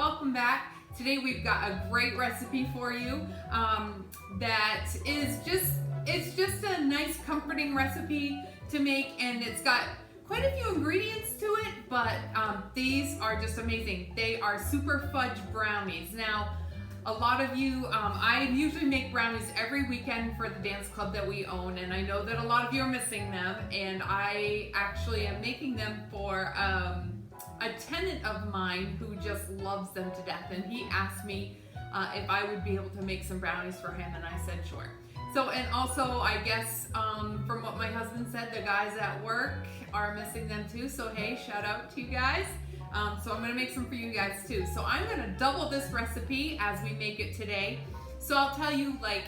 welcome back. Today we've got a great recipe for you that is just a nice comforting recipe to make, and it's got quite a few ingredients to it, but these are just amazing. They are super fudge brownies. Now, a lot of you, I usually make brownies every weekend for the dance club that we own, and I know that a lot of you are missing them, and I actually am making them for a tenant of mine who just loves them to death, and he asked me if I would be able to make some brownies for him, and I said sure. So, and also, I guess from what my husband said, the guys at work are missing them too, so hey, shout out to you guys. So I'm gonna make some for you guys too. So I'm gonna double this recipe as we make it today. So I'll tell you like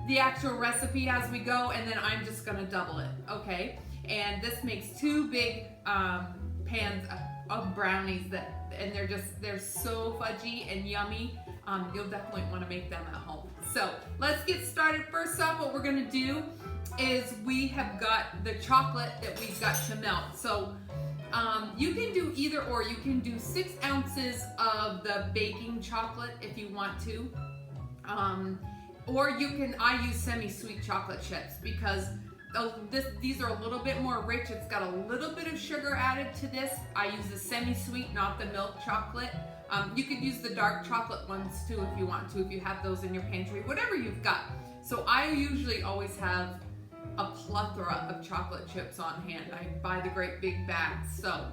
the actual recipe as we go, and then I'm just gonna double it, okay? And this makes two big pans of brownies and they're so fudgy and yummy. You'll definitely wanna make them at home. So let's get started. First off, what we're gonna do is we have got the chocolate that we've got to melt. So you can do either or. You can do 6 ounces of the baking chocolate if you want to. Or you can, I use semi-sweet chocolate chips because these are a little bit more rich. It's got a little bit of sugar added to this. I use the semi-sweet, not the milk chocolate. You could use the dark chocolate ones too if you want to, if you have those in your pantry, whatever you've got. So I usually always have a plethora of chocolate chips on hand. I buy the great big bags. So,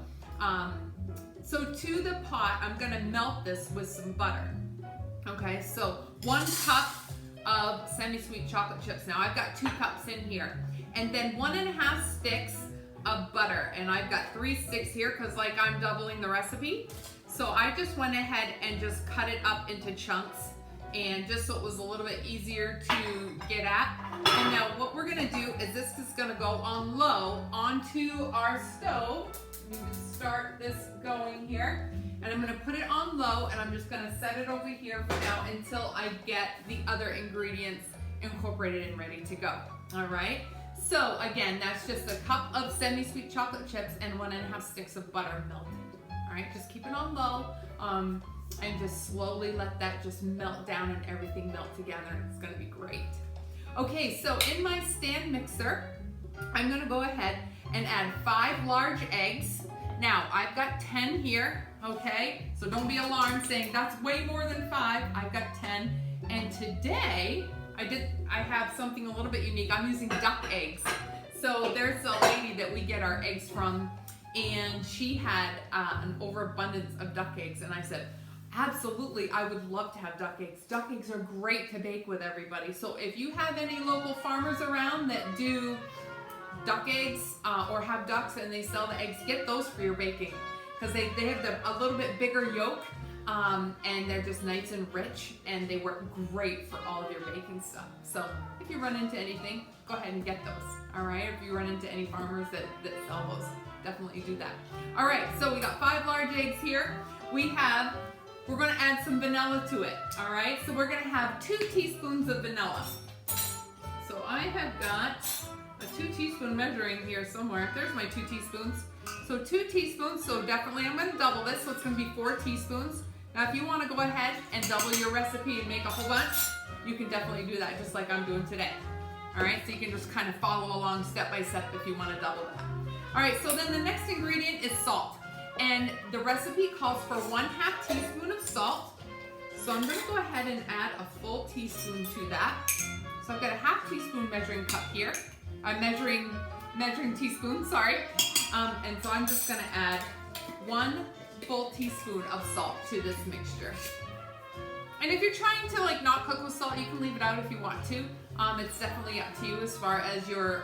so to the pot, I'm gonna melt this with some butter. Okay, so 1 cup of semi-sweet chocolate chips. Now I've got 2 cups in here. And then 1.5 sticks of butter. And I've got 3 sticks here because like I'm doubling the recipe. So I just went ahead and just cut it up into chunks, and just so it was a little bit easier to get at. And now what we're gonna do is this is gonna go on low onto our stove. We can start this going here. And I'm gonna put it on low, and I'm just gonna set it over here for now until I get the other ingredients incorporated and ready to go. All right? So again, that's just a cup of semi-sweet chocolate chips and 1.5 sticks of butter melted. All right, just keep it on low. And just slowly let that just melt down and everything melt together, and it's gonna be great. Okay, so in my stand mixer, I'm gonna go ahead and add 5 large eggs. Now, I've got 10 here, okay? So don't be alarmed saying that's way more than 5. I've got 10, and today, I have something a little bit unique. I'm using duck eggs. So there's a lady that we get our eggs from, and she had an overabundance of duck eggs, and I said, absolutely, I would love to have duck eggs. Duck eggs are great to bake with everybody. So if you have any local farmers around that do duck eggs or have ducks and they sell the eggs, get those for your baking because they have a little bit bigger yolk and they're just nice and rich, and they work great for all of your baking stuff. So if you run into anything, go ahead and get those. All right, if you run into any farmers that sell those, definitely do that. All right, so we got 5 large eggs here. We're gonna add some vanilla to it, all right? So we're gonna have 2 teaspoons of vanilla. So I have got a 2 teaspoon measuring here somewhere. There's my 2 teaspoons. So 2 teaspoons, so definitely I'm gonna double this, so it's gonna be 4 teaspoons. Now if you wanna go ahead and double your recipe and make a whole bunch, you can definitely do that just like I'm doing today. All right, so you can just kind of follow along step by step if you wanna double that. All right, so then the next ingredient is salt. And the recipe calls for 1/2 teaspoon of salt. So I'm gonna go ahead and add a full teaspoon to that. So I've got a 1/2 teaspoon measuring cup here. I'm measuring teaspoon, sorry. And so I'm just gonna add 1 full teaspoon of salt to this mixture. And if you're trying to like not cook with salt, you can leave it out if you want to. It's definitely up to you as far as your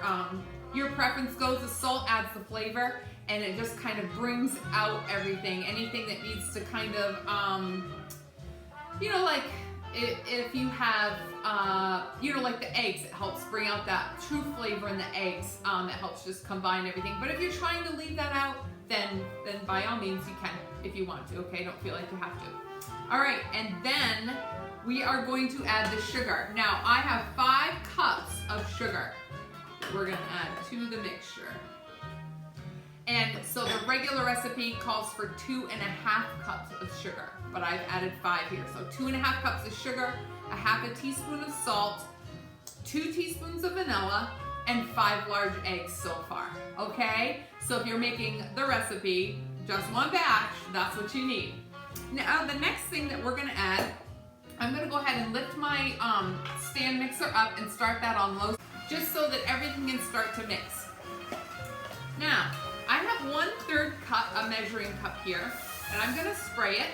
preference goes. The salt adds the flavor, and it just kind of brings out everything. Anything that needs to kind of, you know, like if you have, you know, like the eggs, it helps bring out that true flavor in the eggs. It helps just combine everything. But if you're trying to leave that out, then by all means you can if you want to, okay? Don't feel like you have to. All right, and then we are going to add the sugar. Now, I have 5 cups of sugar that we're gonna add to the mixture. And so the regular recipe calls for 2.5 cups of sugar, but I've added 5 here. So 2.5 cups of sugar, a half a teaspoon of salt, 2 teaspoons of vanilla, and 5 large eggs so far, okay? So if you're making the recipe, just one batch, that's what you need. Now the next thing that we're gonna add, I'm gonna go ahead and lift my stand mixer up and start that on low, just so that everything can start to mix. Now, I have 1/3 cup, a measuring cup here, and I'm gonna spray it,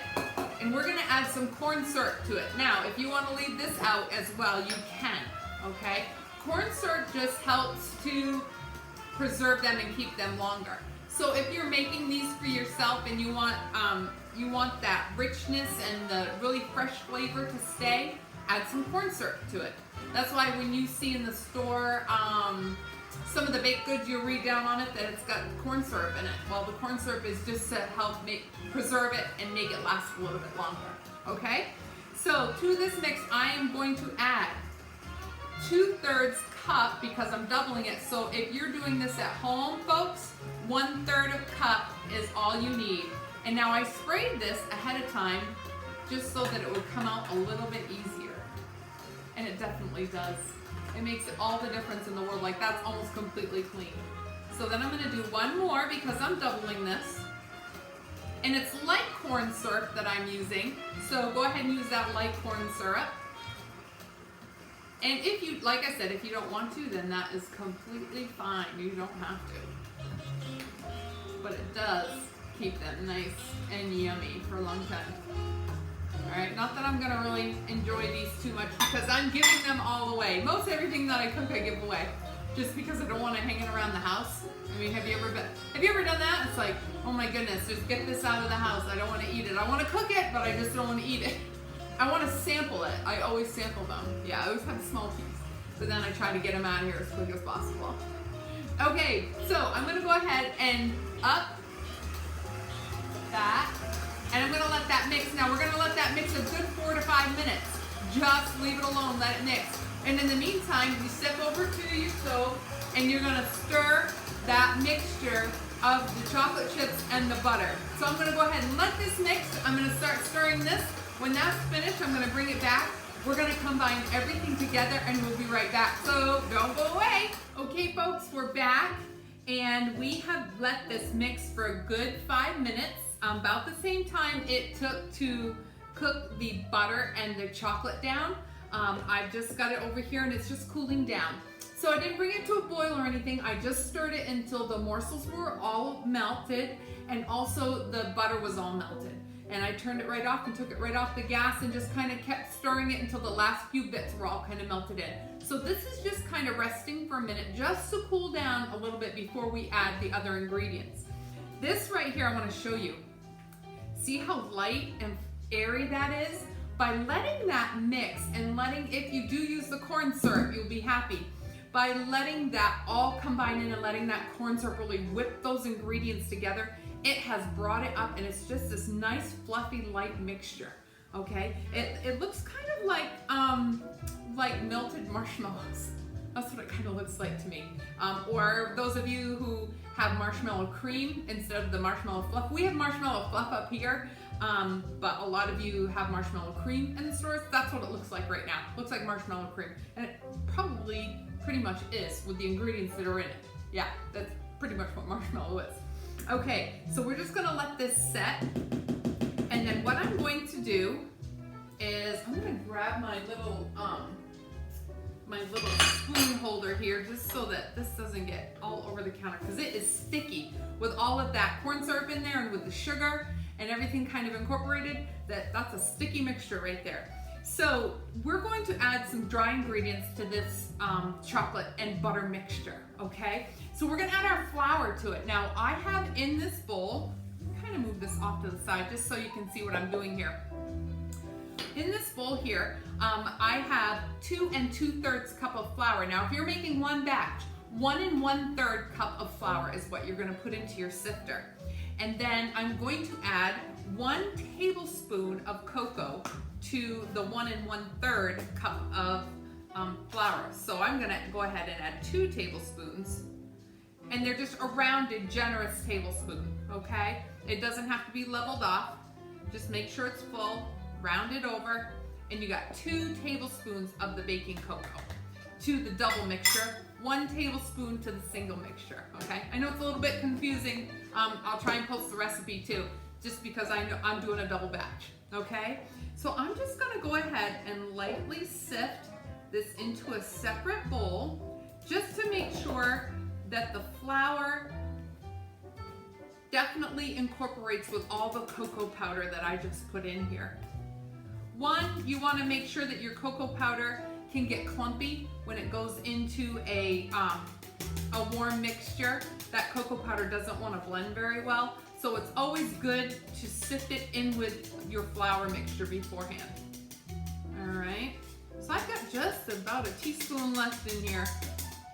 and we're gonna add some corn syrup to it. Now, if you wanna leave this out as well, you can, okay? Corn syrup just helps to preserve them and keep them longer. So if you're making these for yourself and you want that richness and the really fresh flavor to stay, add some corn syrup to it. That's why when you see in the store some of the baked goods, you'll read down on it that it's got corn syrup in it. Well, the corn syrup is just to help preserve it and make it last a little bit longer, okay? So to this mix, I am going to add 2/3 cup, because I'm doubling it. So if you're doing this at home, folks, 1/3 cup is all you need. And now I sprayed this ahead of time just so that it would come out a little bit easier. And it definitely does. It makes all the difference in the world. Like, that's almost completely clean. So then I'm gonna do one more because I'm doubling this. And it's light corn syrup that I'm using. So go ahead and use that light corn syrup. And if you, like I said, if you don't want to, then that is completely fine. You don't have to. But it does keep them nice and yummy for a long time. Alright, not that I'm going to really enjoy these too much because I'm giving them all away. Most everything that I cook I give away. Just because I don't want it hanging around the house. I mean, have you ever done that? It's like, oh my goodness, just get this out of the house. I don't want to eat it. I want to cook it, but I just don't want to eat it. I want to sample it. I always sample them. Yeah, I always have a small piece. But then I try to get them out of here as quick as possible. Okay, so I'm going to go ahead and up that. And I'm going to let that mix. Now we're going to let that mix a good 4 to 5 minutes. Just leave it alone, let it mix. And in the meantime, you step over to your stove and you're going to stir that mixture of the chocolate chips and the butter. So I'm going to go ahead and let this mix. I'm going to start stirring this. When that's finished, I'm going to bring it back. We're going to combine everything together and we'll be right back. So don't go away. Okay, folks, we're back. And we have let this mix for a good 5 minutes. About the same time it took to cook the butter and the chocolate down. I've just got it over here and it's just cooling down. So I didn't bring it to a boil or anything. I just stirred it until the morsels were all melted and also the butter was all melted. And I turned it right off and took it right off the gas and just kind of kept stirring it until the last few bits were all kind of melted in. So this is just kind of resting for a minute just to cool down a little bit before we add the other ingredients. This right here I want to show you. See how light and airy that is? By letting that mix and if you do use the corn syrup, you'll be happy. By letting that all combine in and letting that corn syrup really whip those ingredients together, it has brought it up and it's just this nice fluffy light mixture, okay? It looks kind of like melted marshmallows. That's what it kind of looks like to me. Or those of you who have marshmallow cream instead of the marshmallow fluff. We have marshmallow fluff up here, but a lot of you have marshmallow cream in the stores. That's what it looks like right now. It looks like marshmallow cream. And it probably pretty much is with the ingredients that are in it. Yeah, that's pretty much what marshmallow is. Okay, so we're just gonna let this set. And then what I'm going to do is I'm gonna grab my little spoon holder here just so that this doesn't get all over the counter because it is sticky with all of that corn syrup in there and with the sugar and everything kind of incorporated. That's a sticky mixture right there. So we're going to add some dry ingredients to this chocolate and butter mixture, okay? So we're gonna add our flour to it. Now I have in this bowl, kind of move this off to the side just so you can see what I'm doing here. In this bowl here, I have 2 2/3 cup of flour. Now, if you're making one batch, 1 1/3 cup of flour is what you're going to put into your sifter. And then I'm going to add 1 tablespoon of cocoa to the 1 1/3 cup of flour. So I'm going to go ahead and add 2 tablespoons. And they're just a rounded, generous tablespoon, okay? It doesn't have to be leveled off. Just make sure it's full, round it over, and you got 2 tablespoons of the baking cocoa to the double mixture, 1 tablespoon to the single mixture, okay? I know it's a little bit confusing. I'll try and post the recipe too, just because I know I'm doing a double batch, okay? So I'm just gonna go ahead and lightly sift this into a separate bowl, just to make sure that the flour definitely incorporates with all the cocoa powder that I just put in here. One, you want to make sure that your cocoa powder can get clumpy when it goes into a warm mixture. That cocoa powder doesn't want to blend very well, so it's always good to sift it in with your flour mixture beforehand. All right, so I've got just about a teaspoon left in here.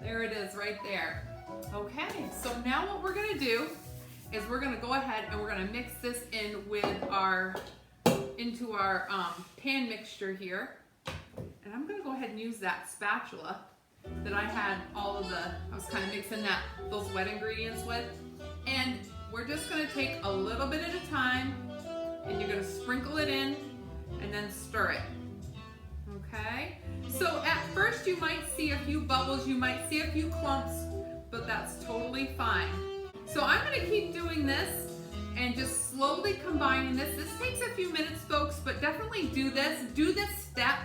There it is right there. Okay, so now what we're gonna do is we're gonna go ahead and we're gonna mix this in with into our pan mixture here. And I'm gonna go ahead and use that spatula that I had I was kind of mixing those wet ingredients with. And we're just gonna take a little bit at a time, and you're gonna sprinkle it in and then stir it. Okay? So at first you might see a few bubbles, you might see a few clumps, but that's totally fine. So I'm gonna keep doing this and just slowly combining this. This takes a few minutes, folks, but definitely do this step,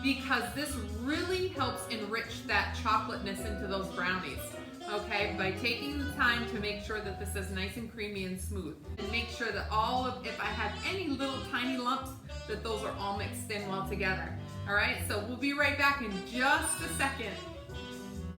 because this really helps enrich that chocolateness into those brownies, okay? By taking the time to make sure that this is nice and creamy and smooth. And make sure that if I have any little tiny lumps, that those are all mixed in well together. All right, so we'll be right back in just a second.